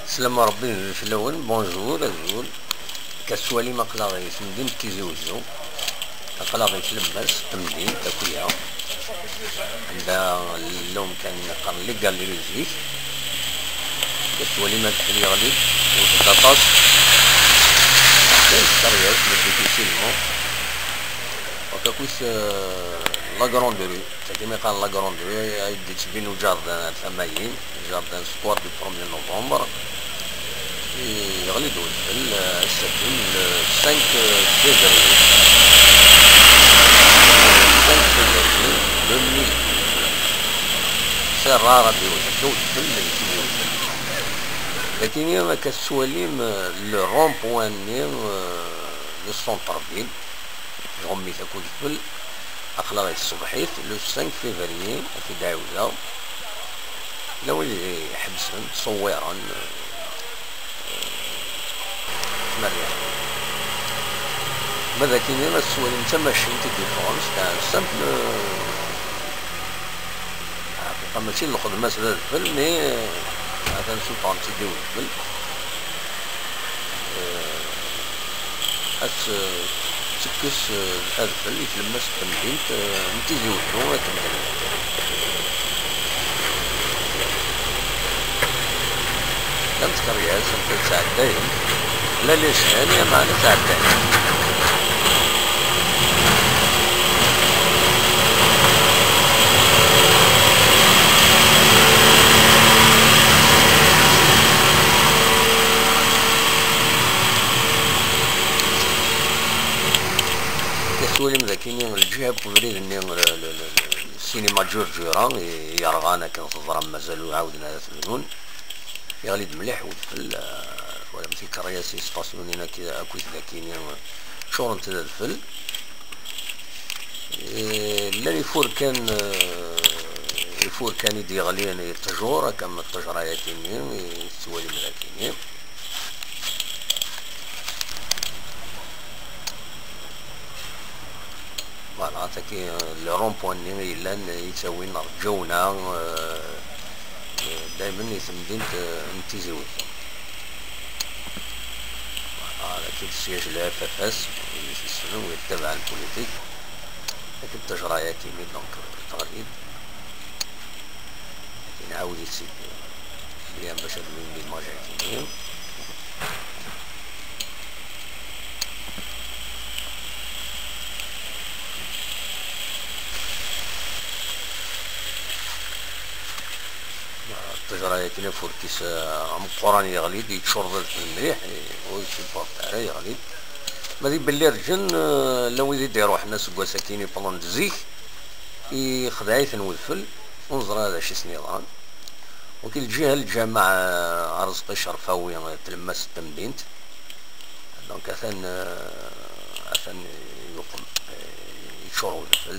سلام ربي في الاول بونجور الزول كسوالي ما قلاغي تمدين كيزوجو قلاغي تلمس تمدين تاكلها عندها اللوم كان قرن لي قال لي رزيك كسوالي ما تحلي غلي وتطاطس كاين الطريات مديتي سيلمو وكاكوس لا غروندوري كيما قال لا غروندوري يدي تبينو جاردان ثماين جاردان سكوار دو 1 نوفمبر يغلي دوز السبتين 5 فيفري 5 فيفري 2000 سير رارا ديوز لكن يوم كسواليم لو رون بوان نيم لو سونتر فيل غمي تاكل فل أخلاغي الصبحيت لو 5 فيفري في داوزة لو اللي حبسن تصويرا مريم ماذا كاين ما السواليم تما شنتي ديفونس تاع سامبل حقيقة ماشي الخدمة هذا الفيلم مي هذا نشوف تيديو الفيلم حس تكس هذا الفيلم يتلمس التمدين نتيجي وحدو تمدين لم تكرياس انت ساعتين لا ليش هانية معنا ساعتين كسولي مذاكيني الجهة بوريد اني السينما جورجورا يرغانا كان صدرا مازالو عاودنا ثمنون يغليد مليح ودفل ولا مثل كرياسي سباسيونينا كذا اكويت ذاكيني شورن تدا الفل اللي يفور كان يدي غليان يتجور كما التجرة ياكيني يسوالي مذاكيني فوالا تاكي لو رون بوان ني لان يساوي نرجونا دائما يتمدين نتيزيوي فوالا كي السياج الاف اف اس في السنو ويتبع البوليتيك لكن التجرة ياكيني دونك تغليد لكن عاود يتسيب بليان باش ادوين لي الماج ياكيني التجرة ياكيني فوركيس مقراني يغليد يتشرد المليح ويسيبورت عليه يغليد مادي بلي رجل لو يزيد يروح الناس كواساكيني بلون دزيك يخدعي ثنودفل ونظر هذا شي سنيضان وكي الجهة الجامعة رزقي شرفاوي تلمس التمدينت دونك اثن يقوم يتشرد في